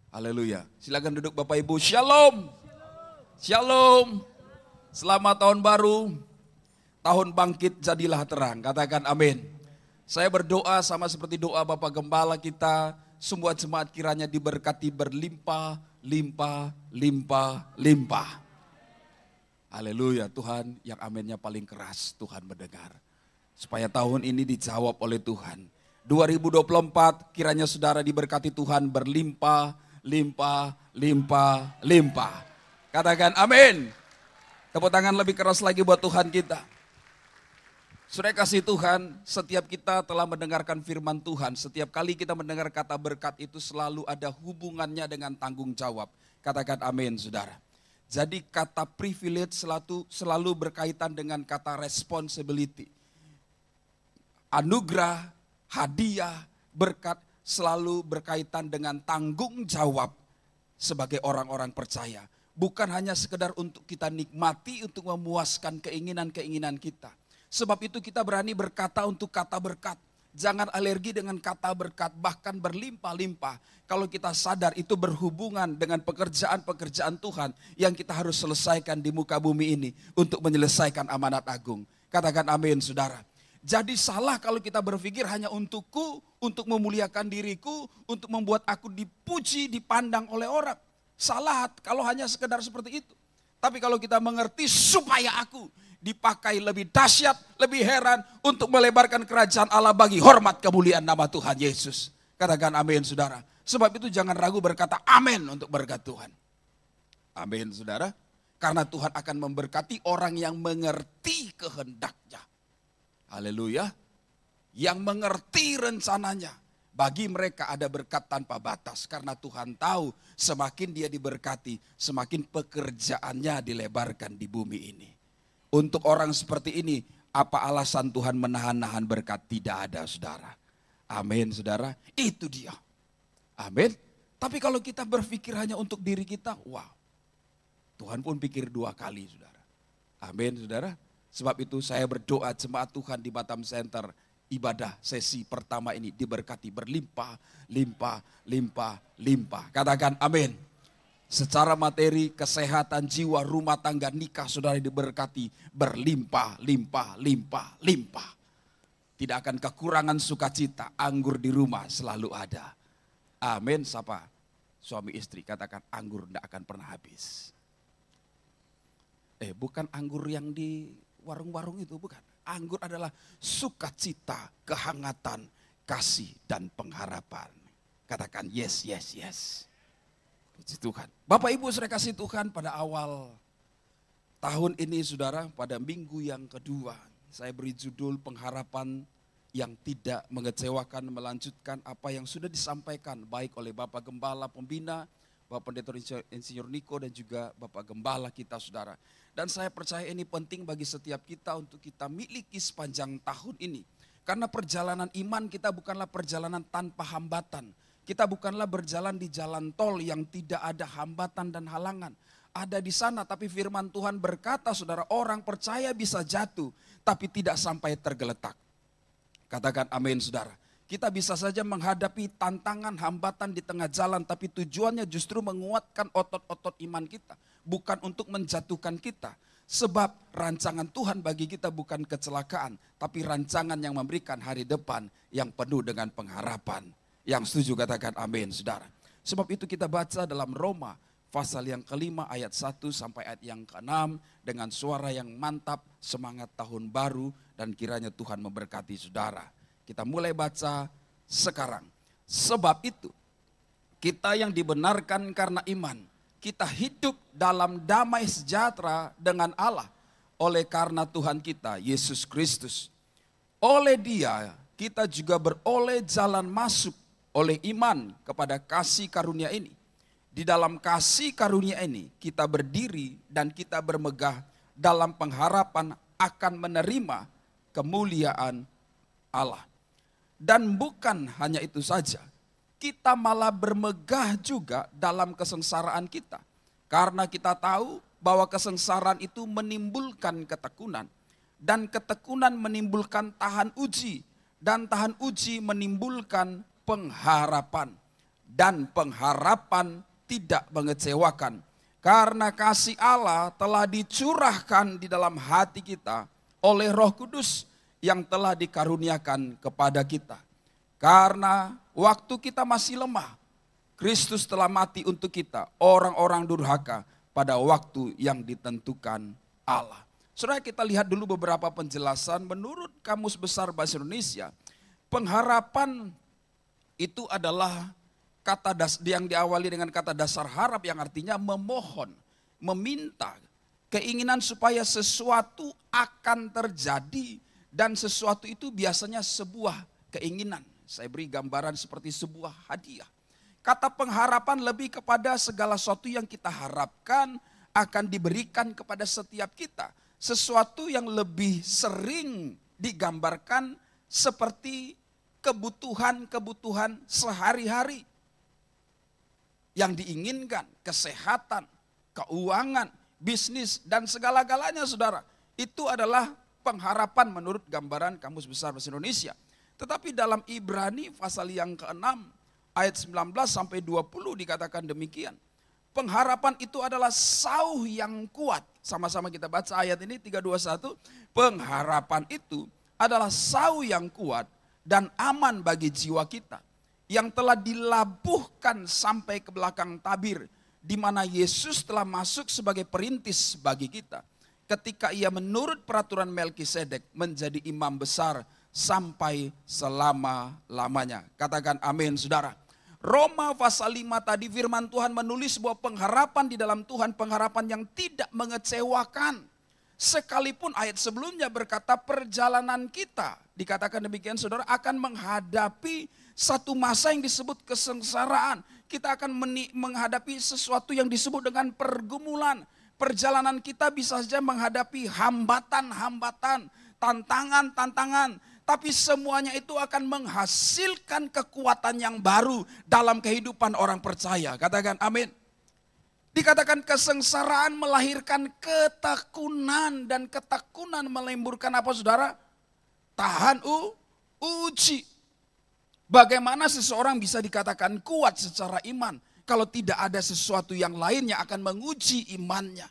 Haleluya. Silakan duduk Bapak Ibu. Shalom. Shalom. Selamat tahun baru. Tahun bangkit jadilah terang. Katakan amin. Saya berdoa sama seperti doa Bapak Gembala kita. Semua jemaat kiranya diberkati berlimpah, limpah, limpah, limpah. Haleluya. Tuhan yang aminnya paling keras Tuhan mendengar. Supaya tahun ini dijawab oleh Tuhan. 2024 kiranya saudara diberkati Tuhan berlimpah, limpah, limpah, limpah. Katakan amin. Tepuk tangan lebih keras lagi buat Tuhan kita. Saudara kasih Tuhan, setiap kita telah mendengarkan firman Tuhan, setiap kali kita mendengar kata berkat itu selalu ada hubungannya dengan tanggung jawab. Katakan amin saudara. Jadi kata privilege selalu berkaitan dengan kata responsibility. Anugerah, hadiah, berkat selalu berkaitan dengan tanggung jawab sebagai orang-orang percaya. Bukan hanya sekedar untuk kita nikmati, untuk memuaskan keinginan-keinginan kita. Sebab itu kita berani berkata untuk kata berkat. Jangan alergi dengan kata berkat, bahkan berlimpah-limpah. Kalau kita sadar itu berhubungan dengan pekerjaan-pekerjaan Tuhan yang kita harus selesaikan di muka bumi ini untuk menyelesaikan amanat agung. Katakan amin saudara. Jadi salah kalau kita berpikir hanya untukku, untuk memuliakan diriku, untuk membuat aku dipuji, dipandang oleh orang. Salah kalau hanya sekedar seperti itu. Tapi kalau kita mengerti supaya aku dipakai lebih dahsyat, lebih heran untuk melebarkan kerajaan Allah bagi hormat kemuliaan nama Tuhan Yesus. Katakan amin saudara. Sebab itu jangan ragu berkata amin untuk berkat Tuhan. Amin saudara. Karena Tuhan akan memberkati orang yang mengerti kehendaknya. Haleluya. Yang mengerti rencananya. Bagi mereka ada berkat tanpa batas. Karena Tuhan tahu semakin dia diberkati, semakin pekerjaannya dilebarkan di bumi ini. Untuk orang seperti ini, apa alasan Tuhan menahan-nahan berkat? Tidak ada saudara. Amin saudara. Itu dia. Amin. Tapi kalau kita berpikir hanya untuk diri kita, wow. Tuhan pun pikir dua kali saudara. Amin saudara. Sebab itu saya berdoa jemaat Tuhan di Batam Center. Ibadah sesi pertama ini diberkati berlimpah, limpah, limpah, limpah. Katakan amin. Secara materi, kesehatan jiwa, rumah tangga, nikah saudara diberkati berlimpah, limpah, limpah, limpah. Tidak akan kekurangan sukacita, anggur di rumah selalu ada. Amin. Sapa suami istri katakan anggur tidak akan pernah habis. Bukan anggur yang di warung-warung itu, bukan. Anggur adalah sukacita, kehangatan, kasih, dan pengharapan. Katakan yes, yes, yes. Puji Tuhan. Bapak Ibu saudara kasih Tuhan, pada awal tahun ini saudara, pada minggu yang kedua, saya beri judul pengharapan yang tidak mengecewakan, melanjutkan apa yang sudah disampaikan baik oleh Bapak Gembala Pembina, Bapak Pendeta Insinyur Niko dan juga Bapak Gembala kita saudara. Dan saya percaya ini penting bagi setiap kita untuk kita miliki sepanjang tahun ini. Karena perjalanan iman kita bukanlah perjalanan tanpa hambatan. Kita bukanlah berjalan di jalan tol yang tidak ada hambatan dan halangan. Ada di sana tapi firman Tuhan berkata saudara, orang percaya bisa jatuh tapi tidak sampai tergeletak. Katakan amin saudara. Kita bisa saja menghadapi tantangan, hambatan di tengah jalan, tapi tujuannya justru menguatkan otot-otot iman kita. Bukan untuk menjatuhkan kita. Sebab rancangan Tuhan bagi kita bukan kecelakaan, tapi rancangan yang memberikan hari depan yang penuh dengan pengharapan. Yang setuju katakan amin saudara. Sebab itu kita baca dalam Roma pasal yang kelima ayat 1 sampai ayat yang ke-6. Dengan suara yang mantap, semangat tahun baru, dan kiranya Tuhan memberkati saudara. Kita mulai baca sekarang. Sebab itu, kita yang dibenarkan karena iman, kita hidup dalam damai sejahtera dengan Allah oleh karena Tuhan kita, Yesus Kristus. Oleh Dia, kita juga beroleh jalan masuk oleh iman kepada kasih karunia ini. Di dalam kasih karunia ini, kita berdiri dan kita bermegah dalam pengharapan akan menerima kemuliaan Allah. Dan bukan hanya itu saja, kita malah bermegah juga dalam kesengsaraan kita. Karena kita tahu bahwa kesengsaraan itu menimbulkan ketekunan. Dan ketekunan menimbulkan tahan uji. Dan tahan uji menimbulkan pengharapan. dan pengharapan tidak mengecewakan. Karena kasih Allah telah dicurahkan di dalam hati kita oleh Roh Kudus yang telah dikaruniakan kepada kita. Karena waktu kita masih lemah, Kristus telah mati untuk kita, orang-orang durhaka, pada waktu yang ditentukan Allah. Saudara, kita lihat dulu beberapa penjelasan menurut Kamus Besar Bahasa Indonesia. Pengharapan itu adalah kata yang diawali dengan kata dasar harap yang artinya memohon, meminta, keinginan supaya sesuatu akan terjadi dan sesuatu itu biasanya sebuah keinginan. Saya beri gambaran seperti sebuah hadiah. Kata pengharapan lebih kepada segala sesuatu yang kita harapkan akan diberikan kepada setiap kita. Sesuatu yang lebih sering digambarkan seperti kebutuhan-kebutuhan sehari-hari yang diinginkan, kesehatan, keuangan, bisnis, dan segala-galanya saudara. Itu adalah pengharapan menurut gambaran Kamus Besar Bahasa Indonesia. Tetapi dalam Ibrani pasal yang ke-6 ayat 19 sampai 20 dikatakan demikian. Pengharapan itu adalah sauh yang kuat. Sama-sama kita baca ayat ini 321. Pengharapan itu adalah sauh yang kuat dan aman bagi jiwa kita, yang telah dilabuhkan sampai ke belakang tabir, di mana Yesus telah masuk sebagai perintis bagi kita. Ketika ia menurut peraturan Melkisedek menjadi imam besar sampai selama-lamanya. Katakan amin saudara. Roma pasal 5 tadi firman Tuhan menulis sebuah pengharapan di dalam Tuhan, pengharapan yang tidak mengecewakan. Sekalipun ayat sebelumnya berkata perjalanan kita, dikatakan demikian saudara, akan menghadapi satu masa yang disebut kesengsaraan. Kita akan menghadapi sesuatu yang disebut dengan pergumulan. Perjalanan kita bisa saja menghadapi hambatan-hambatan, tantangan-tantangan. Tapi semuanya itu akan menghasilkan kekuatan yang baru dalam kehidupan orang percaya. Katakan amin. Dikatakan kesengsaraan melahirkan ketekunan, dan ketekunan menimbulkan apa saudara? Tahan uji. Bagaimana seseorang bisa dikatakan kuat secara iman kalau tidak ada sesuatu yang lain yang akan menguji imannya?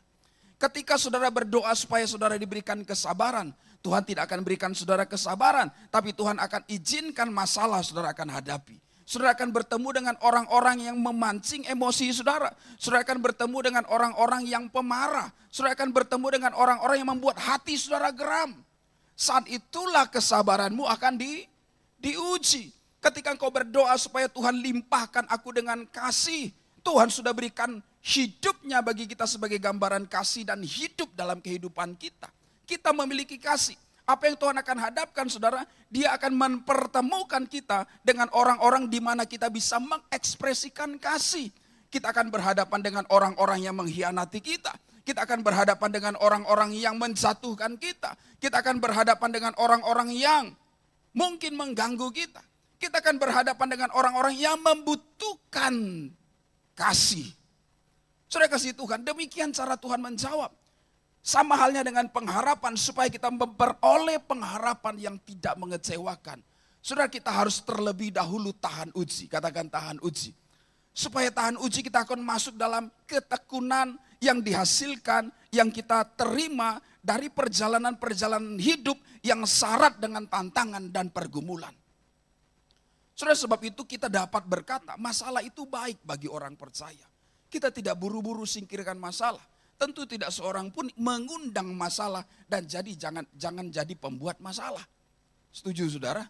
Ketika saudara berdoa supaya saudara diberikan kesabaran, Tuhan tidak akan berikan saudara kesabaran, tapi Tuhan akan izinkan masalah saudara akan hadapi. Saudara akan bertemu dengan orang-orang yang memancing emosi saudara. Saudara akan bertemu dengan orang-orang yang pemarah. Saudara akan bertemu dengan orang-orang yang membuat hati saudara geram. Saat itulah kesabaranmu akan diuji. Ketika engkau berdoa supaya Tuhan limpahkan aku dengan kasih, Tuhan sudah berikan hidupnya bagi kita sebagai gambaran kasih dan hidup dalam kehidupan kita. Kita memiliki kasih. Apa yang Tuhan akan hadapkan saudara, dia akan mempertemukan kita dengan orang-orang di mana kita bisa mengekspresikan kasih. Kita akan berhadapan dengan orang-orang yang mengkhianati kita. Kita akan berhadapan dengan orang-orang yang menjatuhkan kita. Kita akan berhadapan dengan orang-orang yang mungkin mengganggu kita. Kita akan berhadapan dengan orang-orang yang membutuhkan kasih. Saudara kasih Tuhan, demikian cara Tuhan menjawab. Sama halnya dengan pengharapan, supaya kita memperoleh pengharapan yang tidak mengecewakan. Saudara, kita harus terlebih dahulu tahan uji. Katakan tahan uji. Supaya tahan uji kita akan masuk dalam ketekunan yang dihasilkan, yang kita terima dari perjalanan-perjalanan hidup yang syarat dengan tantangan dan pergumulan. Saudara, sebab itu kita dapat berkata, masalah itu baik bagi orang percaya. Kita tidak buru-buru singkirkan masalah. Tentu tidak seorang pun mengundang masalah dan jangan jadi pembuat masalah. Setuju saudara?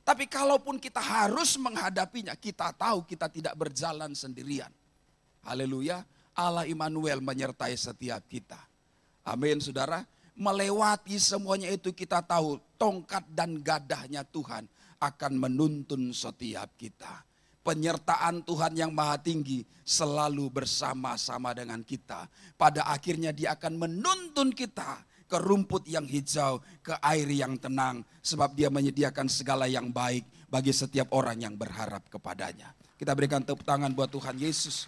Tapi kalaupun kita harus menghadapinya, kita tahu kita tidak berjalan sendirian. Haleluya, Allah Immanuel menyertai setiap kita. Amin saudara. Melewati semuanya itu kita tahu tongkat dan gadahnya Tuhan akan menuntun setiap kita. Penyertaan Tuhan yang maha tinggi selalu bersama-sama dengan kita. Pada akhirnya dia akan menuntun kita ke rumput yang hijau, ke air yang tenang. Sebab dia menyediakan segala yang baik bagi setiap orang yang berharap kepadanya. Kita berikan tepuk tangan buat Tuhan Yesus.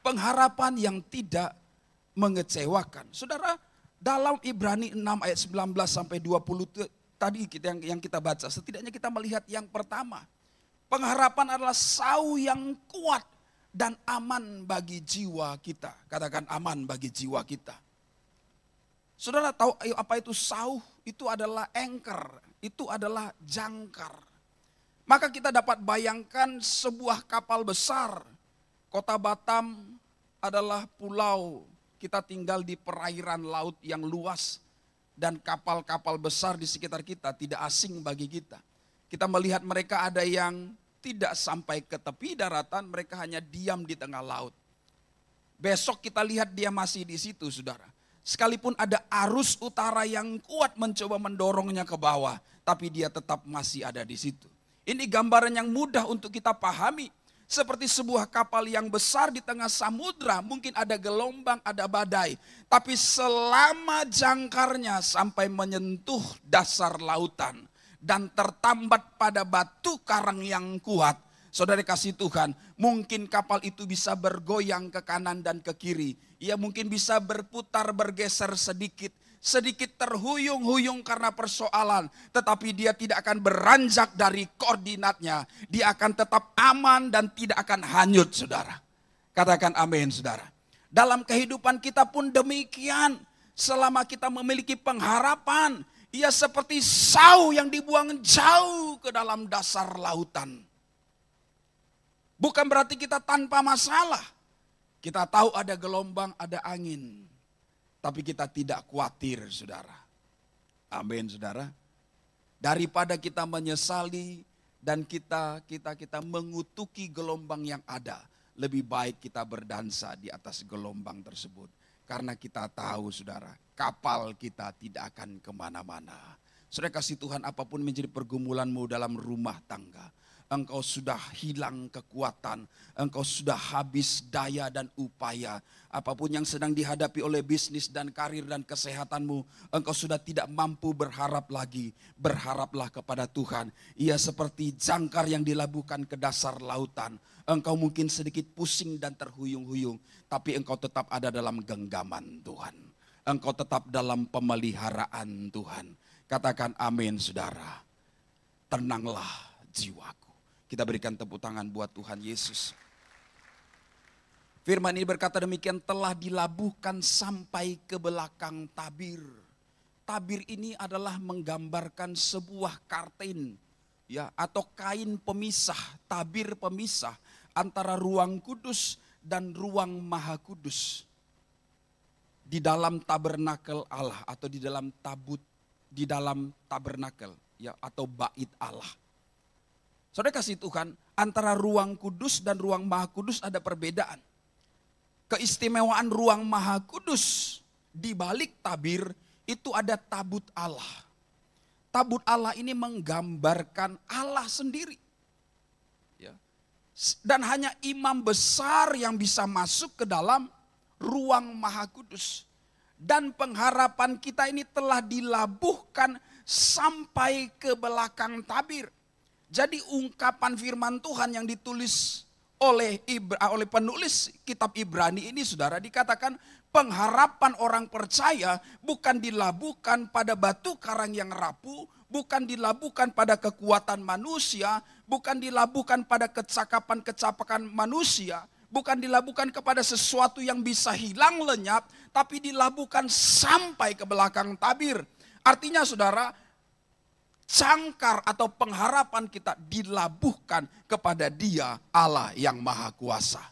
Pengharapan yang tidak mengecewakan. Saudara, dalam Ibrani 6 ayat 19 sampai 20 tadi yang kita baca, setidaknya kita melihat yang pertama. Pengharapan adalah sauh yang kuat dan aman bagi jiwa kita. Katakan aman bagi jiwa kita. Saudara tahu apa itu sauh? Itu adalah anchor, itu adalah jangkar. Maka kita dapat bayangkan sebuah kapal besar. Kota Batam adalah pulau, kita tinggal di perairan laut yang luas. Dan kapal-kapal besar di sekitar kita tidak asing bagi kita. Kita melihat mereka ada yang tidak sampai ke tepi daratan, mereka hanya diam di tengah laut. Besok kita lihat dia masih di situ, saudara. Sekalipun ada arus utara yang kuat mencoba mendorongnya ke bawah, tapi dia tetap masih ada di situ. Ini gambaran yang mudah untuk kita pahami. Seperti sebuah kapal yang besar di tengah samudra, mungkin ada gelombang, ada badai. Tapi selama jangkarnya sampai menyentuh dasar lautan dan tertambat pada batu karang yang kuat, saudara kasih Tuhan, mungkin kapal itu bisa bergoyang ke kanan dan ke kiri. Ia mungkin bisa berputar, bergeser sedikit terhuyung-huyung karena persoalan. Tetapi dia tidak akan beranjak dari koordinatnya. Dia akan tetap aman dan tidak akan hanyut, saudara. Katakan amin, saudara. Dalam kehidupan kita pun demikian. Selama kita memiliki pengharapan, ia seperti sauh yang dibuang jauh ke dalam dasar lautan. Bukan berarti kita tanpa masalah. Kita tahu ada gelombang, ada angin. Tapi kita tidak khawatir, saudara. Amin, saudara. Daripada kita menyesali dan kita mengutuki gelombang yang ada, lebih baik kita berdansa di atas gelombang tersebut. Karena kita tahu, saudara, kapal kita tidak akan kemana-mana. Saudara kasih Tuhan, apapun menjadi pergumulanmu dalam rumah tangga, engkau sudah hilang kekuatan, engkau sudah habis daya dan upaya. Apapun yang sedang dihadapi oleh bisnis dan karir dan kesehatanmu, engkau sudah tidak mampu berharap lagi. Berharaplah kepada Tuhan. Ia seperti jangkar yang dilabuhkan ke dasar lautan. Engkau mungkin sedikit pusing dan terhuyung-huyung, tapi engkau tetap ada dalam genggaman Tuhan. Engkau tetap dalam pemeliharaan Tuhan. Katakan amin, saudara. Tenanglah jiwaku. Kita berikan tepuk tangan buat Tuhan Yesus. Firman ini berkata demikian, telah dilabuhkan sampai ke belakang tabir. Tabir ini adalah menggambarkan sebuah karten, ya, atau kain pemisah, tabir pemisah antara ruang kudus dan ruang maha kudus. Di dalam tabernakel Allah atau di dalam tabernakel, ya, atau bait Allah. Saudara kasih Tuhan, antara ruang kudus dan ruang maha kudus ada perbedaan. Keistimewaan ruang maha kudus di balik tabir itu ada tabut Allah. Tabut Allah ini menggambarkan Allah sendiri. Ya. Dan hanya imam besar yang bisa masuk ke dalam ruang maha kudus. Dan pengharapan kita ini telah dilabuhkan sampai ke belakang tabir. Jadi ungkapan firman Tuhan yang ditulis oleh penulis kitab Ibrani ini, saudara, dikatakan pengharapan orang percaya bukan dilabuhkan pada batu karang yang rapuh, bukan dilabuhkan pada kekuatan manusia, bukan dilabuhkan pada kecakapan manusia, bukan dilabuhkan kepada sesuatu yang bisa hilang lenyap, tapi dilabuhkan sampai ke belakang tabir. Artinya, saudara, jangkar atau pengharapan kita dilabuhkan kepada Dia, Allah yang Maha Kuasa.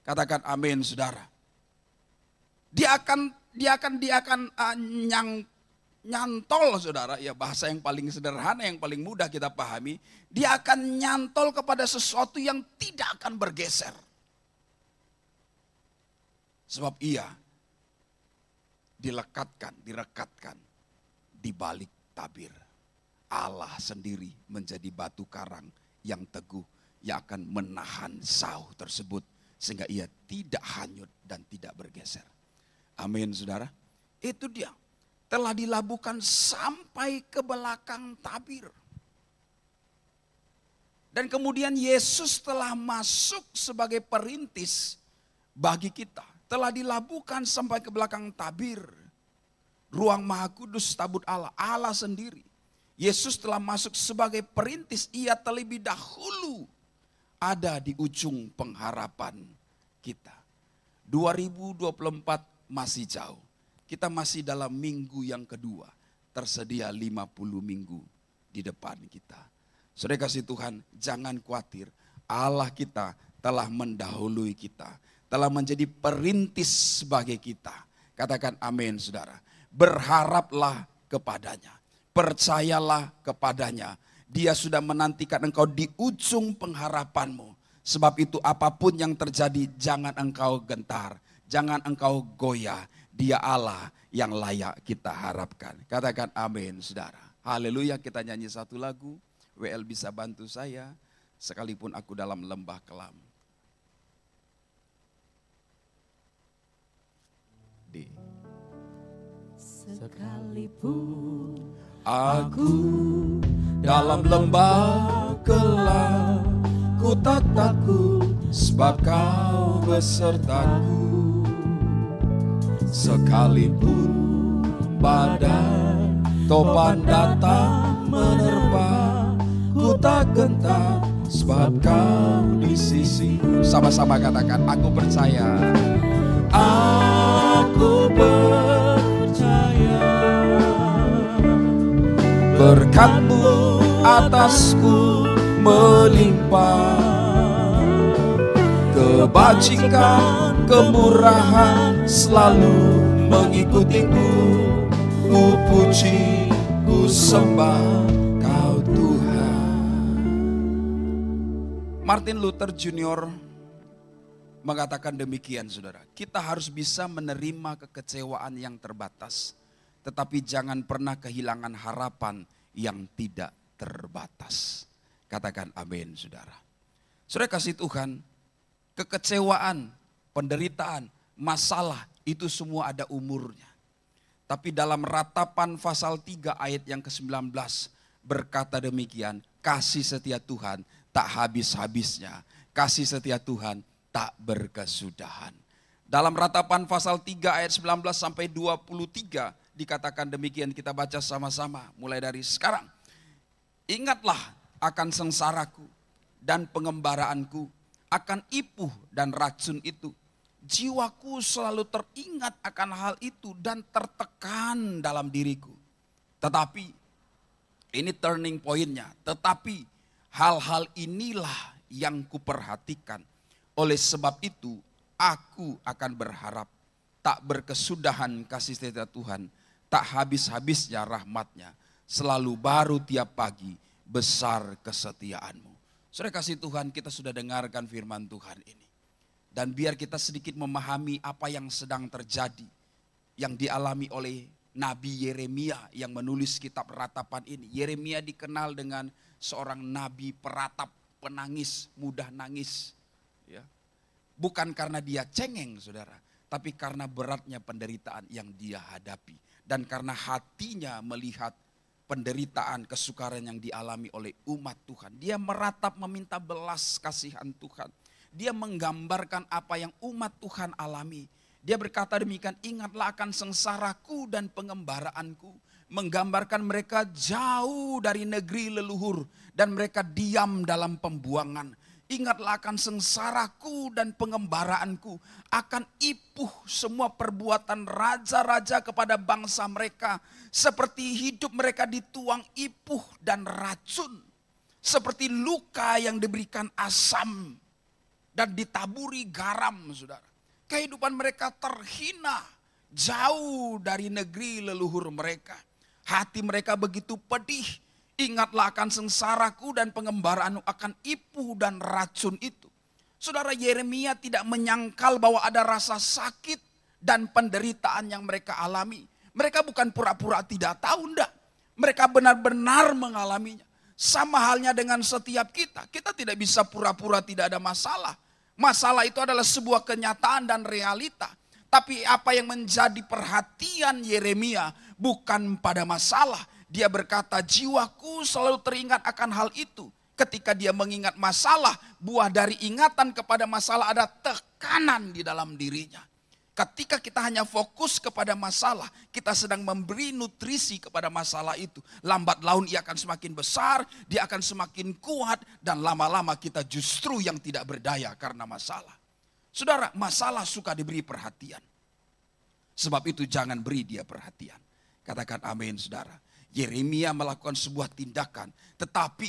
Katakan amin, saudara. Dia akan nyantol, saudara, ya, bahasa yang paling sederhana, yang paling mudah kita pahami. Dia akan nyantol kepada sesuatu yang tidak akan bergeser. Sebab Ia direkatkan di balik tabir. Allah sendiri menjadi batu karang yang teguh yang akan menahan sauh tersebut sehingga ia tidak hanyut dan tidak bergeser. Amin, saudara. Itu dia, telah dilabuhkan sampai ke belakang tabir. Dan kemudian Yesus telah masuk sebagai perintis bagi kita. Telah dilabuhkan sampai ke belakang tabir. Ruang Maha Kudus, tabut Allah, Allah sendiri. Yesus telah masuk sebagai perintis, ia terlebih dahulu ada di ujung pengharapan kita. 2024 masih jauh. Kita masih dalam minggu yang kedua. Tersedia 50 minggu di depan kita. Saudara kasih Tuhan, jangan khawatir. Allah kita telah mendahului kita. Telah menjadi perintis sebagai kita. Katakan amin saudara. Berharaplah kepadanya. Percayalah kepadanya. Dia sudah menantikan engkau di ujung pengharapanmu. Sebab itu apapun yang terjadi jangan engkau gentar. Jangan engkau goyah. Dia Allah yang layak kita harapkan. Katakan amin saudara. Haleluya, kita nyanyi satu lagu. WL bisa bantu saya. Sekalipun aku dalam lembah kelam. Sekalipun aku dalam lembah kelam, ku tak takut sebab kau besertaku. Sekalipun badai topan datang menerpa, ku tak gentar sebab kau di sisiku. Sama-sama katakan, aku percaya. Aku percaya berkat-Mu atasku melimpah, kebajikan, kemurahan selalu mengikutiku. Ku puji, ku sembah Kau Tuhan. Martin Luther Junior mengatakan demikian saudara. Kita harus bisa menerima kekecewaan yang terbatas. Tetapi jangan pernah kehilangan harapan yang tidak terbatas. Katakan amin saudara. Saudara kasih Tuhan, kekecewaan, penderitaan, masalah itu semua ada umurnya. Tapi dalam Ratapan pasal 3 ayat yang ke-19 berkata demikian, kasih setia Tuhan tak habis-habisnya. Kasih setia Tuhan tak berkesudahan. Dalam Ratapan pasal 3 ayat 19 sampai 23 dikatakan demikian, kita baca sama-sama mulai dari sekarang. Ingatlah akan sengsaraku dan pengembaraanku, akan ipuh dan racun itu. Jiwaku selalu teringat akan hal itu dan tertekan dalam diriku. Tetapi, ini turning pointnya, tetapi hal-hal inilah yang kuperhatikan. Oleh sebab itu, aku akan berharap tak berkesudahan kasih setia Tuhan, tak habis-habisnya rahmatnya, selalu baru tiap pagi, besar kesetiaan-Mu. Saudara kasih Tuhan, kita sudah dengarkan firman Tuhan ini. Dan biar kita sedikit memahami apa yang sedang terjadi, yang dialami oleh Nabi Yeremia yang menulis kitab Ratapan ini. Yeremia dikenal dengan seorang nabi peratap, penangis, mudah nangis. Ya. Bukan karena dia cengeng saudara, tapi karena beratnya penderitaan yang dia hadapi. Dan karena hatinya melihat penderitaan, kesukaran yang dialami oleh umat Tuhan. Dia meratap meminta belas kasihan Tuhan. Dia menggambarkan apa yang umat Tuhan alami. Dia berkata demikian, ingatlah akan sengsaraku dan pengembaraanku. Menggambarkan mereka jauh dari negeri leluhur dan mereka diam dalam pembuangan. Ingatlah akan sengsaraku dan pengembaraanku, akan ipuh semua perbuatan raja-raja kepada bangsa mereka. Seperti hidup mereka dituang ipuh dan racun. Seperti luka yang diberikan asam dan ditaburi garam, saudara. Kehidupan mereka terhina, jauh dari negeri leluhur mereka. Hati mereka begitu pedih. Ingatlah akan sengsaraku dan pengembaraanmu, akan ipuh dan racun itu. Saudara, Yeremia tidak menyangkal bahwa ada rasa sakit dan penderitaan yang mereka alami. Mereka bukan pura-pura tidak tahu, enggak. Mereka benar-benar mengalaminya. Sama halnya dengan setiap kita. Kita tidak bisa pura-pura tidak ada masalah. Masalah itu adalah sebuah kenyataan dan realita. Tapi apa yang menjadi perhatian Yeremia bukan pada masalah. Dia berkata, jiwaku selalu teringat akan hal itu. Ketika dia mengingat masalah, buah dari ingatan kepada masalah ada tekanan di dalam dirinya. Ketika kita hanya fokus kepada masalah, kita sedang memberi nutrisi kepada masalah itu. Lambat laun ia akan semakin besar, dia akan semakin kuat, dan lama-lama kita justru yang tidak berdaya karena masalah. Saudara, masalah suka diberi perhatian. Sebab itu jangan beri dia perhatian. Katakan amin, saudara. Yeremia melakukan sebuah tindakan, tetapi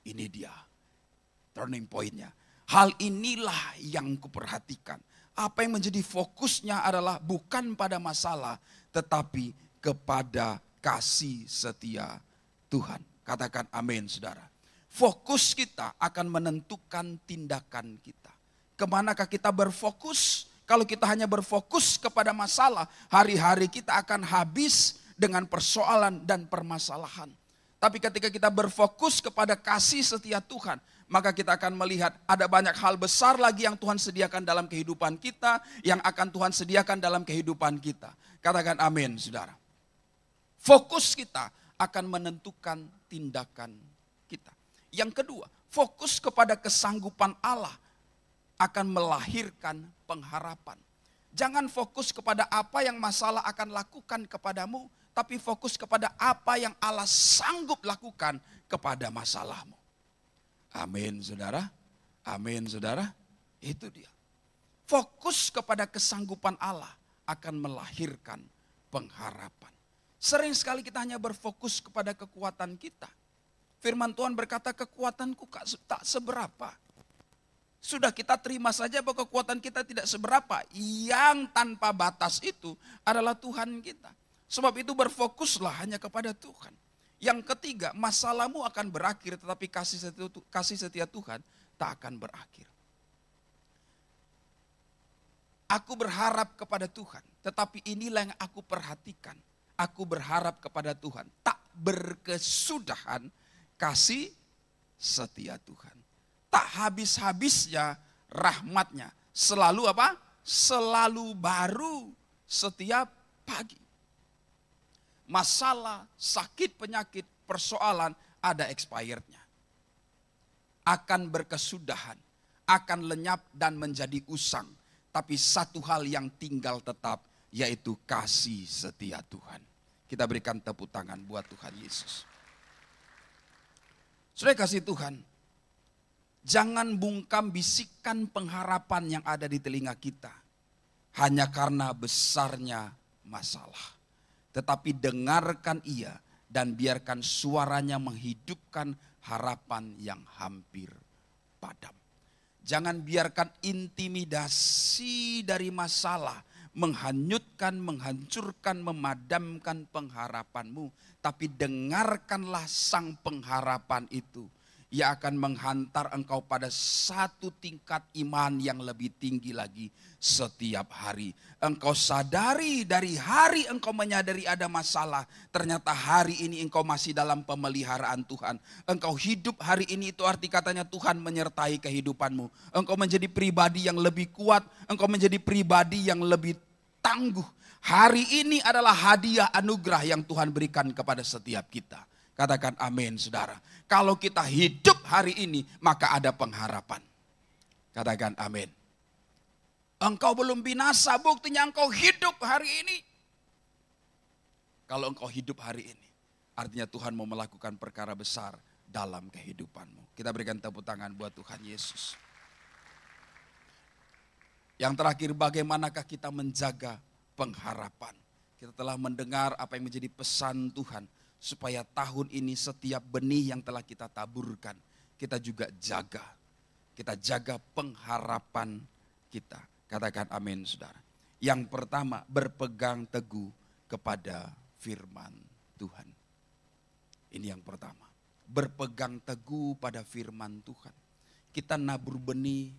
ini dia turning point-nya. Hal inilah yang kuperhatikan. Apa yang menjadi fokusnya adalah bukan pada masalah, tetapi kepada kasih setia Tuhan. Katakan amin, saudara. Fokus kita akan menentukan tindakan kita. Kemanakah kita berfokus? Kalau kita hanya berfokus kepada masalah, hari-hari kita akan habis dengan persoalan dan permasalahan. Tapi ketika kita berfokus kepada kasih setia Tuhan, maka kita akan melihat ada banyak hal besar lagi yang Tuhan sediakan dalam kehidupan kita, yang akan Tuhan sediakan dalam kehidupan kita. Katakan amin, saudara. Fokus kita akan menentukan tindakan kita. Yang kedua, fokus kepada kesanggupan Allah akan melahirkan pengharapan. Jangan fokus kepada apa yang masalah akan lakukan kepadamu, tapi fokus kepada apa yang Allah sanggup lakukan kepada masalahmu. Amin, saudara. Amin, saudara. Itu dia. Fokus kepada kesanggupan Allah akan melahirkan pengharapan. Sering sekali kita hanya berfokus kepada kekuatan kita. Firman Tuhan berkata, kekuatanku tak seberapa. Sudah kita terima saja bahwa kekuatan kita tidak seberapa. Yang tanpa batas itu adalah Tuhan kita. Sebab itu berfokuslah hanya kepada Tuhan. Yang ketiga, masalahmu akan berakhir, tetapi kasih setia Tuhan tak akan berakhir. Aku berharap kepada Tuhan, tetapi inilah yang aku perhatikan. Aku berharap kepada Tuhan, tak berkesudahan kasih setia Tuhan. Tak habis-habisnya rahmatnya. Selalu apa? Selalu baru setiap pagi. Masalah, sakit, penyakit, persoalan ada expirednya. Akan berkesudahan, akan lenyap dan menjadi usang. Tapi satu hal yang tinggal tetap, yaitu kasih setia Tuhan. Kita berikan tepuk tangan buat Tuhan Yesus. Saudara kasih Tuhan, jangan bungkam bisikan pengharapan yang ada di telinga kita. Hanya karena besarnya masalah. Tetapi dengarkan ia dan biarkan suaranya menghidupkan harapan yang hampir padam. Jangan biarkan intimidasi dari masalah menghanyutkan, menghancurkan, memadamkan pengharapanmu. Tapi dengarkanlah sang pengharapan itu. Ia akan menghantar engkau pada satu tingkat iman yang lebih tinggi lagi setiap hari. Engkau sadari dari hari engkau menyadari ada masalah. Ternyata hari ini engkau masih dalam pemeliharaan Tuhan. Engkau hidup hari ini, itu arti katanya Tuhan menyertai kehidupanmu. Engkau menjadi pribadi yang lebih kuat. Engkau menjadi pribadi yang lebih tangguh. Hari ini adalah hadiah anugerah yang Tuhan berikan kepada setiap kita. Katakan amin, saudara. Kalau kita hidup hari ini, maka ada pengharapan. Katakan amin. Engkau belum binasa, buktinya engkau hidup hari ini. Kalau engkau hidup hari ini, artinya Tuhan mau melakukan perkara besar dalam kehidupanmu. Kita berikan tepuk tangan buat Tuhan Yesus. Yang terakhir, bagaimanakah kita menjaga pengharapan? Kita telah mendengar apa yang menjadi pesan Tuhan. Supaya tahun ini setiap benih yang telah kita taburkan, kita juga jaga. Kita jaga pengharapan kita. Katakan amin, saudara. Yang pertama, berpegang teguh kepada firman Tuhan. Ini yang pertama. Berpegang teguh pada firman Tuhan. Kita nabur benih,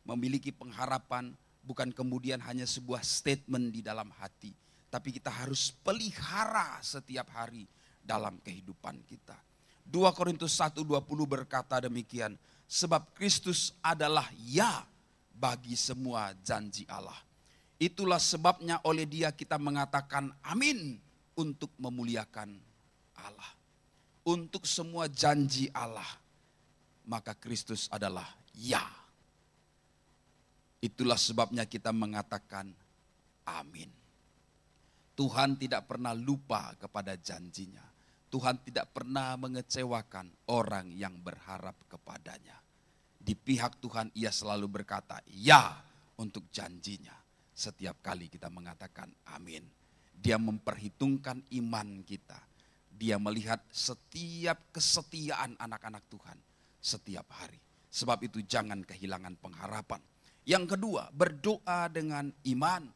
memiliki pengharapan, bukan kemudian hanya sebuah statement di dalam hati. Tapi kita harus pelihara setiap hari dalam kehidupan kita. 2 Korintus 1:20 berkata demikian, sebab Kristus adalah ya bagi semua janji Allah. Itulah sebabnya oleh Dia kita mengatakan amin untuk memuliakan Allah. Untuk semua janji Allah, maka Kristus adalah ya. Itulah sebabnya kita mengatakan amin. Tuhan tidak pernah lupa kepada janjinya. Tuhan tidak pernah mengecewakan orang yang berharap kepadanya. Di pihak Tuhan ia selalu berkata ya untuk janjinya. Setiap kali kita mengatakan amin. Dia memperhitungkan iman kita. Dia melihat setiap kesetiaan anak-anak Tuhan setiap hari. Sebab itu jangan kehilangan pengharapan. Yang kedua, berdoa dengan iman.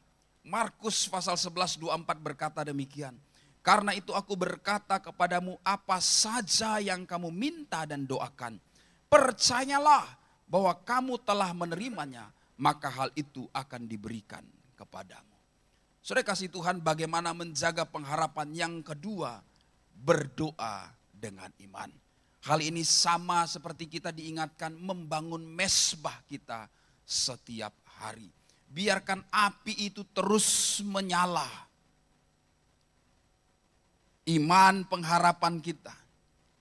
Markus pasal 11:24 berkata demikian. Karena itu aku berkata kepadamu, apa saja yang kamu minta dan doakan, percayalah bahwa kamu telah menerimanya, maka hal itu akan diberikan kepadamu. Saudara kasih Tuhan, bagaimana menjaga pengharapan? Yang kedua, berdoa dengan iman. Hal ini sama seperti kita diingatkan membangun mesbah kita setiap hari. Biarkan api itu terus menyala. Iman pengharapan kita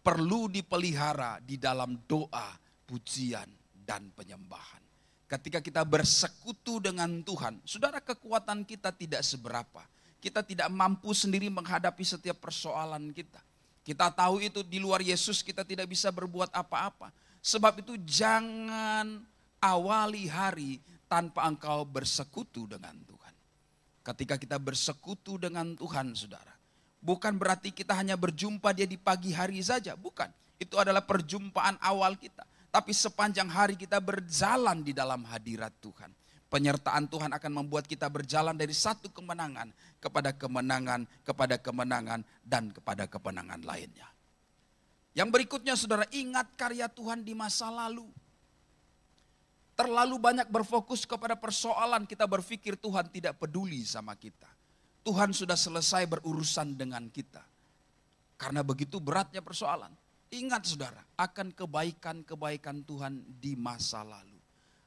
perlu dipelihara di dalam doa, pujian, dan penyembahan. Ketika kita bersekutu dengan Tuhan, saudara, kekuatan kita tidak seberapa. Kita tidak mampu sendiri menghadapi setiap persoalan kita. Kita tahu itu di luar Yesus kita tidak bisa berbuat apa-apa. Sebab itu jangan awali hari tanpa engkau bersekutu dengan Tuhan. Ketika kita bersekutu dengan Tuhan, saudara, bukan berarti kita hanya berjumpa dia di pagi hari saja, bukan. Itu adalah perjumpaan awal kita. Tapi sepanjang hari kita berjalan di dalam hadirat Tuhan. Penyertaan Tuhan akan membuat kita berjalan dari satu kemenangan kepada kemenangan, kepada kemenangan, dan kepada kemenangan lainnya. Yang berikutnya, saudara, ingat karya Tuhan di masa lalu. Terlalu banyak berfokus kepada persoalan, kita berpikir Tuhan tidak peduli sama kita. Tuhan sudah selesai berurusan dengan kita. Karena begitu beratnya persoalan. Ingat saudara, akan kebaikan-kebaikan Tuhan di masa lalu.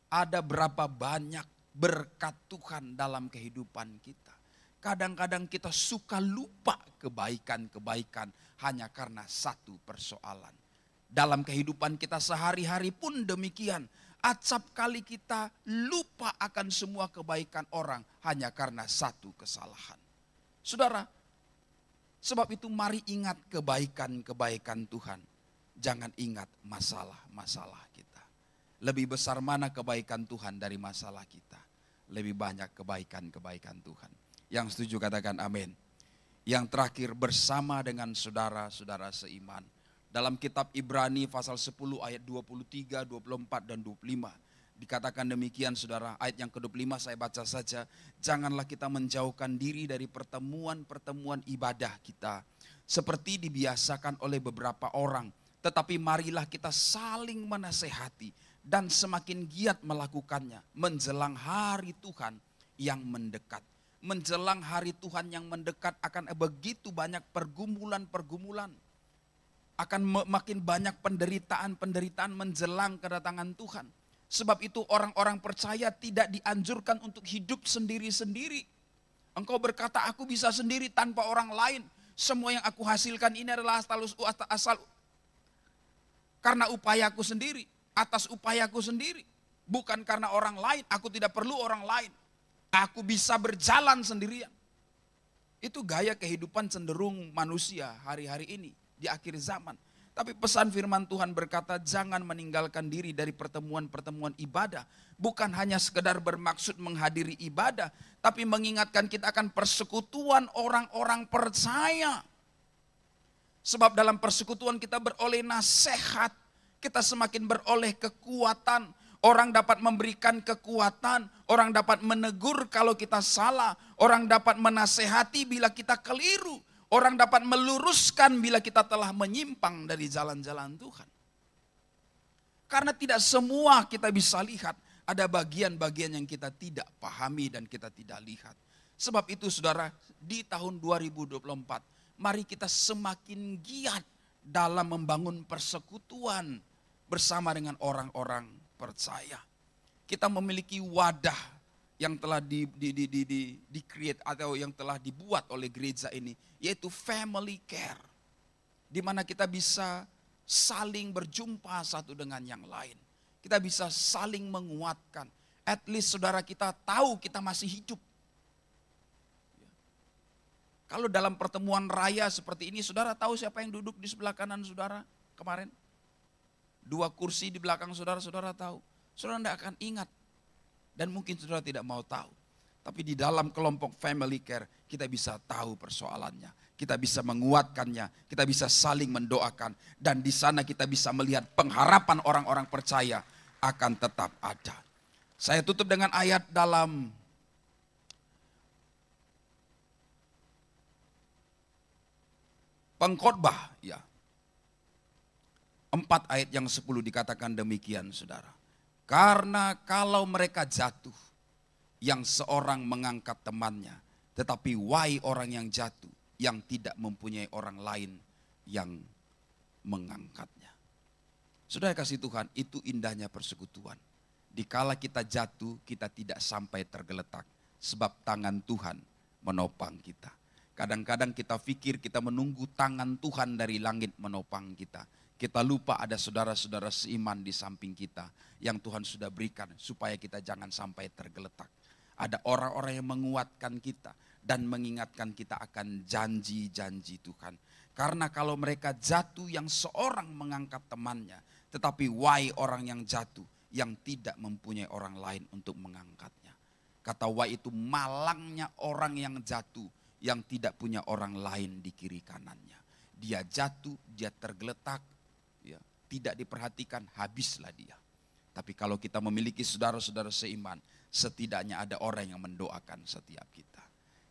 Ada berapa banyak berkat Tuhan dalam kehidupan kita. Kadang-kadang kita suka lupa kebaikan-kebaikan hanya karena satu persoalan. Dalam kehidupan kita sehari-hari pun demikian. Acap kali kita lupa akan semua kebaikan orang hanya karena satu kesalahan. Saudara, sebab itu mari ingat kebaikan-kebaikan Tuhan. Jangan ingat masalah-masalah kita. Lebih besar mana kebaikan Tuhan dari masalah kita. Lebih banyak kebaikan-kebaikan Tuhan. Yang setuju katakan amin. Yang terakhir, bersama dengan saudara-saudara seiman. Dalam kitab Ibrani pasal 10 ayat 23, 24 dan 25. Dikatakan demikian saudara, ayat yang ke-25 saya baca saja. Janganlah kita menjauhkan diri dari pertemuan-pertemuan ibadah kita. Seperti dibiasakan oleh beberapa orang. Tetapi marilah kita saling menasehati dan semakin giat melakukannya. Menjelang hari Tuhan yang mendekat. Menjelang hari Tuhan yang mendekat akan begitu banyak pergumulan-pergumulan. Akan makin banyak penderitaan-penderitaan menjelang kedatangan Tuhan. Sebab itu orang-orang percaya tidak dianjurkan untuk hidup sendiri-sendiri. Engkau berkata aku bisa sendiri tanpa orang lain. Semua yang aku hasilkan ini adalah asal karena upayaku sendiri. Atas upayaku sendiri. Bukan karena orang lain. Aku tidak perlu orang lain. Aku bisa berjalan sendirian. Itu gaya kehidupan cenderung manusia hari-hari ini. Di akhir zaman. Tapi pesan firman Tuhan berkata jangan meninggalkan diri dari pertemuan-pertemuan ibadah. Bukan hanya sekedar bermaksud menghadiri ibadah. Tapi mengingatkan kita akan persekutuan orang-orang percaya. Sebab dalam persekutuan kita beroleh nasihat. Kita semakin beroleh kekuatan. Orang dapat memberikan kekuatan. Orang dapat menegur kalau kita salah. Orang dapat menasehati bila kita keliru. Orang dapat meluruskan bila kita telah menyimpang dari jalan-jalan Tuhan. Karena tidak semua kita bisa lihat. Ada bagian-bagian yang kita tidak pahami dan kita tidak lihat. Sebab itu saudara, di tahun 2024, mari kita semakin giat dalam membangun persekutuan bersama dengan orang-orang percaya. Kita memiliki wadah yang telah di-create atau yang telah dibuat oleh gereja ini, yaitu family care. Di mana kita bisa saling berjumpa satu dengan yang lain. Kita bisa saling menguatkan. At least saudara kita tahu kita masih hidup. Kalau dalam pertemuan raya seperti ini, saudara tahu siapa yang duduk di sebelah kanan saudara kemarin? 2 kursi di belakang saudara, saudara tahu. Saudara tidak akan ingat. Dan mungkin saudara tidak mau tahu. Tapi di dalam kelompok family care, kita bisa tahu persoalannya. Kita bisa menguatkannya, kita bisa saling mendoakan. Dan di sana kita bisa melihat pengharapan orang-orang percaya akan tetap ada. Saya tutup dengan ayat dalam Pengkhotbah, ya. 4 ayat yang 10 dikatakan demikian, saudara. Karena kalau mereka jatuh, yang seorang mengangkat temannya, tetapi wahai orang yang jatuh, yang tidak mempunyai orang lain yang mengangkatnya. Saudara kasih Tuhan, itu indahnya persekutuan. Dikala kita jatuh, kita tidak sampai tergeletak, sebab tangan Tuhan menopang kita. Kadang-kadang kita pikir kita menunggu tangan Tuhan dari langit menopang kita. Kita lupa ada saudara-saudara seiman di samping kita yang Tuhan sudah berikan supaya kita jangan sampai tergeletak. Ada orang-orang yang menguatkan kita dan mengingatkan kita akan janji-janji Tuhan. Karena kalau mereka jatuh yang seorang mengangkat temannya, tetapi wahai orang yang jatuh yang tidak mempunyai orang lain untuk mengangkatnya. Kata wahai itu malangnya orang yang jatuh yang tidak punya orang lain di kiri kanannya. Dia jatuh, dia tergeletak, ya, tidak diperhatikan, habislah dia. Tapi kalau kita memiliki saudara-saudara seiman, setidaknya ada orang yang mendoakan setiap kita.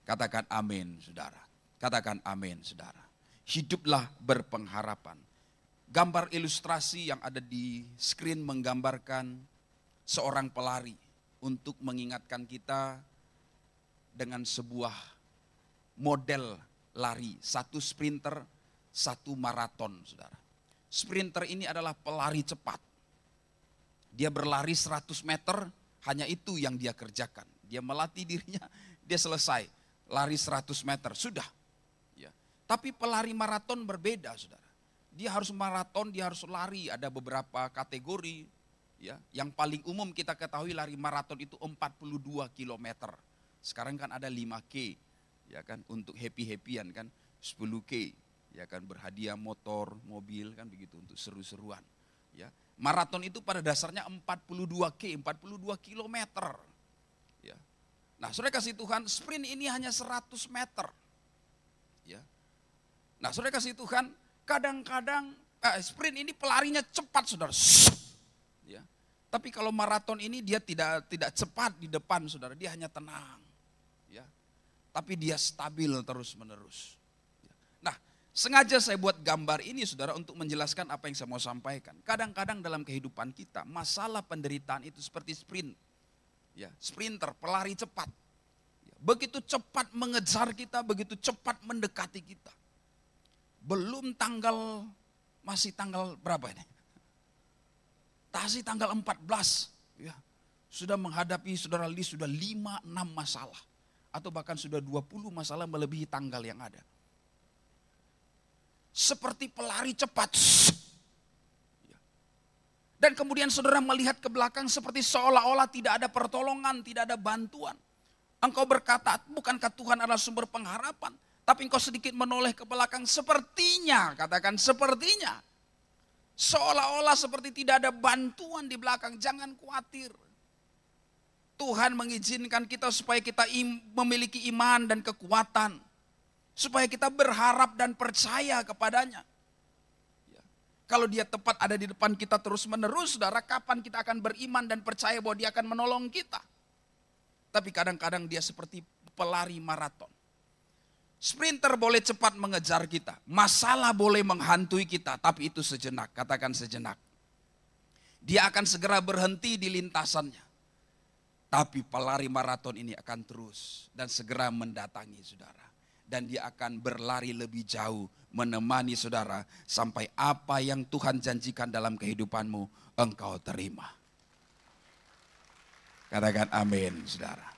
Katakan amin, saudara. Katakan amin, saudara. Hiduplah berpengharapan. Gambar ilustrasi yang ada di screen menggambarkan seorang pelari untuk mengingatkan kita dengan sebuah model lari, 1 sprinter, 1 maraton, saudara. Sprinter ini adalah pelari cepat. Dia berlari 100 meter, hanya itu yang dia kerjakan. Dia melatih dirinya, dia selesai. Lari 100 meter, sudah. Ya. Tapi pelari maraton berbeda, saudara. Dia harus maraton, dia harus lari, ada beberapa kategori. Ya. Yang paling umum kita ketahui lari maraton itu 42 kilometer. Sekarang kan ada 5K. Ya kan, untuk happy-happyan kan, 10K, ya kan, berhadiah motor, mobil kan begitu untuk seru-seruan. Ya. Maraton itu pada dasarnya 42K, 42 kilometer. Ya. Nah, saudara kasih Tuhan, sprint ini hanya 100 meter. Ya. Nah, saudara kasih Tuhan, kadang-kadang sprint ini pelarinya cepat, saudara. Ya. Tapi kalau maraton ini dia tidak cepat di depan, saudara, dia hanya tenang. Tapi dia stabil terus-menerus. Nah, sengaja saya buat gambar ini, saudara, untuk menjelaskan apa yang saya mau sampaikan. Kadang-kadang dalam kehidupan kita, masalah penderitaan itu seperti sprint. Ya, sprinter, pelari cepat. Ya, begitu cepat mengejar kita, begitu cepat mendekati kita. Belum masih tanggal berapa ini? Masih tanggal 14. Ya, sudah menghadapi, saudara Lis, sudah 5-6 masalah. Atau bahkan sudah 20 masalah melebihi tanggal yang ada. Seperti pelari cepat. Dan kemudian saudara melihat ke belakang seperti seolah-olah tidak ada pertolongan, tidak ada bantuan. Engkau berkata, bukankah Tuhan adalah sumber pengharapan? Tapi engkau sedikit menoleh ke belakang, sepertinya, katakan sepertinya. Seolah-olah seperti tidak ada bantuan di belakang, jangan khawatir. Tuhan mengizinkan kita supaya kita memiliki iman dan kekuatan. Supaya kita berharap dan percaya kepadanya. Ya. Kalau dia tepat ada di depan kita terus menerus, saudara, kapan kita akan beriman dan percaya bahwa dia akan menolong kita. Tapi kadang-kadang dia seperti pelari maraton. Sprinter boleh cepat mengejar kita. Masalah boleh menghantui kita, tapi itu sejenak, katakan sejenak. Dia akan segera berhenti di lintasannya. Tapi pelari maraton ini akan terus dan segera mendatangi saudara. Dan dia akan berlari lebih jauh menemani saudara sampai apa yang Tuhan janjikan dalam kehidupanmu engkau terima. Katakan amin, saudara.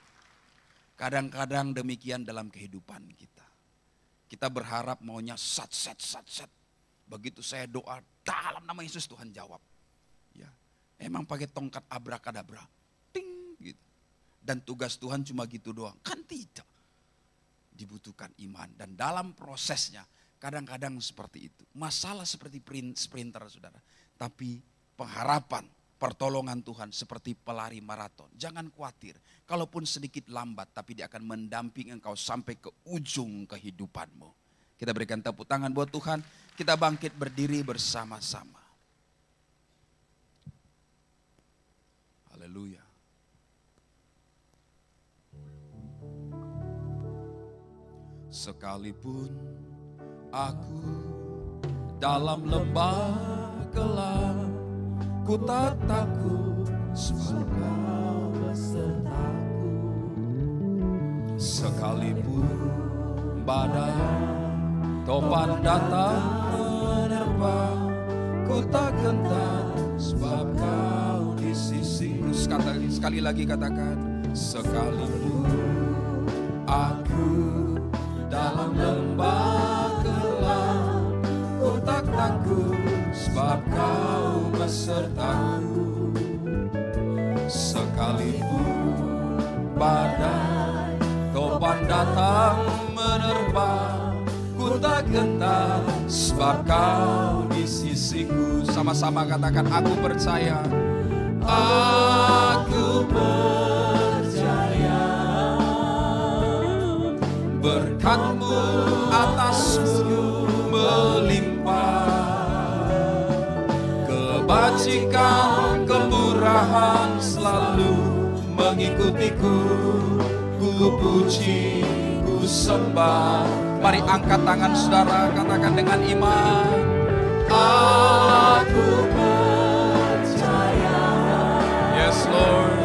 Kadang-kadang demikian dalam kehidupan kita. Kita berharap maunya sat. Begitu saya doa dalam nama Yesus, Tuhan jawab. Ya, emang pakai tongkat abrakadabra. Ting gitu. Dan tugas Tuhan cuma gitu doang. Kan tidak. dibutuhkan iman. Dan dalam prosesnya kadang-kadang seperti itu. Masalah seperti sprinter saudara. Tapi pengharapan, pertolongan Tuhan seperti pelari maraton. Jangan khawatir. Kalaupun sedikit lambat tapi dia akan mendampingi engkau sampai ke ujung kehidupanmu. Kita berikan tepuk tangan buat Tuhan. Kita bangkit berdiri bersama-sama. Haleluya. Sekalipun aku dalam lembah gelap, ku tak takut sebab Kau besertaku. Sekalipun badai topan datang menerpa, ku tak gentar sebab Kau di sisiku. Sekali lagi katakan, sekalipun aku dalam lembah gelap, ku tak takut sebab Kau besertaku. Sekalipun badai topan datang menerpa, ku tak gentar sebab Kau di sisiku. Sama-sama katakan, aku percaya. Aku percaya berkat-Mu atasku melimpah, kebajikan kemurahan selalu mengikutiku. Ku puji, ku sembah. Mari angkat tangan saudara, katakan dengan iman. Aku percaya. Yes Lord.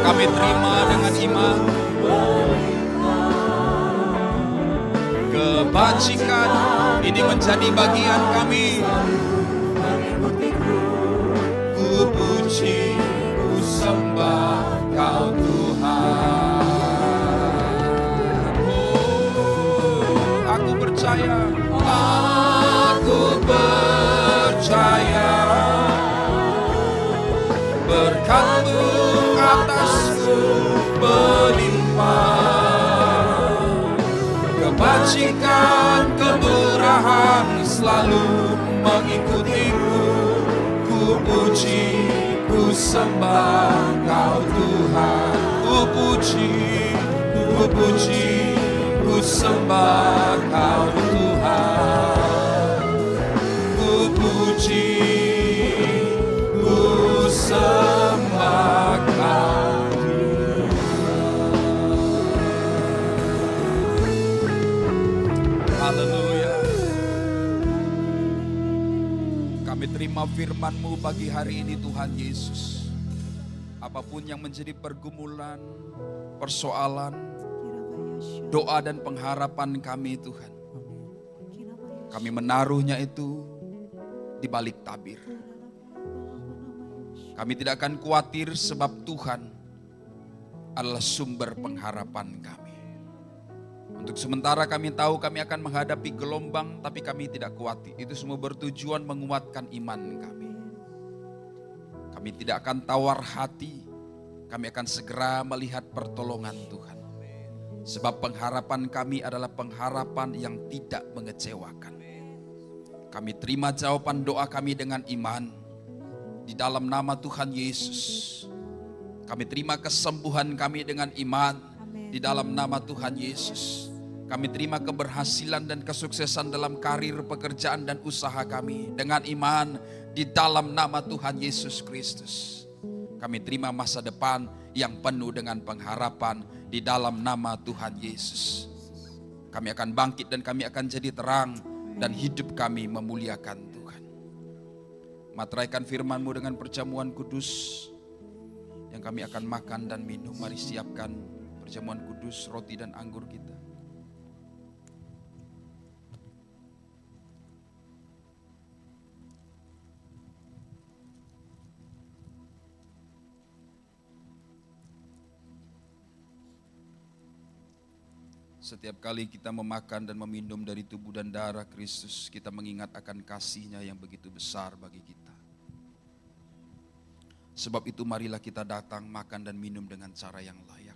Kami terima dengan iman. Kebajikan ini menjadi bagian kami. Ku puji, ku sembah Kau Tuhan. Oh, aku percaya. Aku percaya berkat-Mu atasku melimpah, kebajikan kemurahan selalu mengikutiku. Ku puji, ku sembah Kau Tuhan. Ku puji, ku sembah Kau Tuhan. Ku puji, ku sembah Kau. Haleluya. Kami terima firman-Mu pagi hari ini Tuhan Yesus. Apapun yang menjadi pergumulan, persoalan, doa dan pengharapan kami Tuhan, kami menaruhnya itu di balik tabir. Kami tidak akan khawatir sebab Tuhan adalah sumber pengharapan kami. Untuk sementara kami tahu kami akan menghadapi gelombang, tapi kami tidak khawatir. Itu semua bertujuan menguatkan iman kami. Kami tidak akan tawar hati, kami akan segera melihat pertolongan Tuhan. Sebab pengharapan kami adalah pengharapan yang tidak mengecewakan. Kami terima jawaban doa kami dengan iman. Di dalam nama Tuhan Yesus. Kami terima kesembuhan kami dengan iman. Di dalam nama Tuhan Yesus. Kami terima keberhasilan dan kesuksesan dalam karir, pekerjaan dan usaha kami. Dengan iman di dalam nama Tuhan Yesus Kristus. Kami terima masa depan yang penuh dengan pengharapan di dalam nama Tuhan Yesus. Kami akan bangkit dan kami akan jadi terang dan hidup kami memuliakan Tuhan. Materaikan firman-Mu dengan perjamuan kudus yang kami akan makan dan minum. Mari siapkan perjamuan kudus, roti dan anggur kita. Setiap kali kita memakan dan meminum dari tubuh dan darah Kristus, kita mengingat akan kasih-Nya yang begitu besar bagi kita. Sebab itu marilah kita datang, makan dan minum dengan cara yang layak.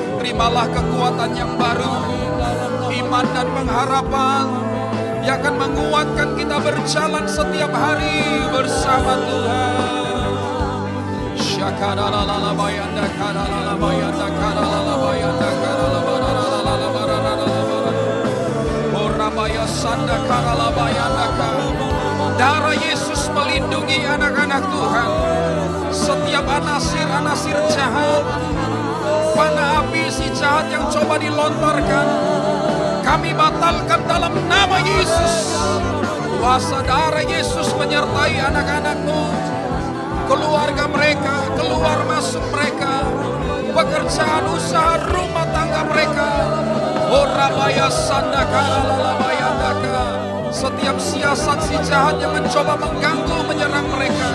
Terimalah kekuatan yang baru, iman dan pengharapan yang akan menguatkan kita berjalan setiap hari bersama Tuhan. Syakaralalabayanda karalalabayanda karalalabayanda karalalabayanda Orabaya sanda karalabayanda. Darah Yesus melindungi anak-anak Tuhan. Setiap anasir-anasir jahat, panah api si jahat yang coba dilontarkan, kami batalkan dalam nama Yesus. Kuasa darah Yesus menyertai anak-anakmu, keluarga mereka, keluar masuk mereka, pekerjaan usaha rumah tangga mereka. Orabaya sanda karalalabayandaka. Setiap siasat si jahat yang mencoba mengganggu, menyerang mereka,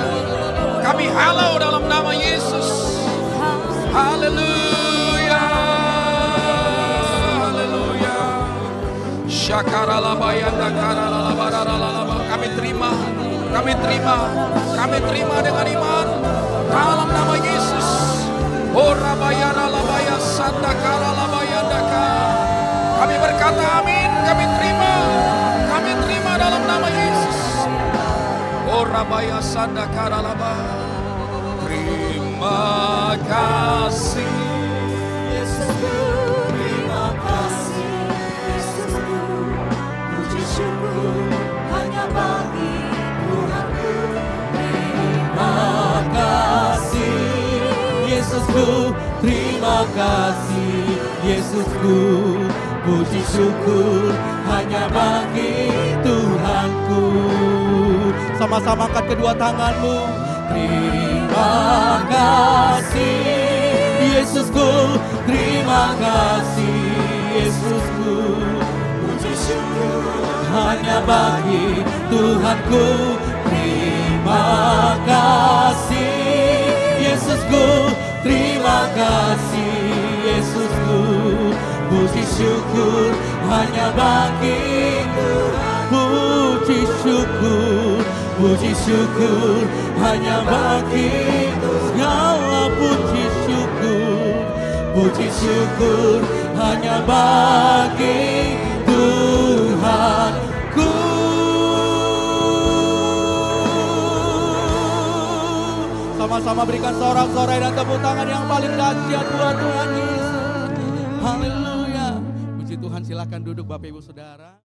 kami halau dalam nama Yesus. Haleluya, haleluya. Syakaralabayanda karalalabaralala. Kami terima Kami terima dengan iman dalam nama Yesus. Ora bayara labaya sandakala labayandaka. Kami berkata amin, kami terima dalam nama Yesus. Ora baya sandakala laba. Terima kasih Yesusku, terima kasih Yesusku, puji syukur hanya bagi Tuhanku. Terima kasih Yesusku, terima kasih Yesusku, puji syukur hanya bagi Tuhanku. Sama-sama angkat kedua tanganmu. Terima kasih Yesusku, terima kasih Yesusku, puji syukur hanya bagi Tuhanku. Terima kasih Yesusku, terima kasih Yesusku, puji syukur hanya bagi Tuhan. Puji syukur hanya bagi segala puji syukur hanya bagi Tuhanku. Sama-sama berikan sorak-sorai dan tepuk tangan yang paling dahsyat buat Tuhan Yesus. Haleluya. Puji Tuhan, silakan duduk Bapak Ibu Saudara.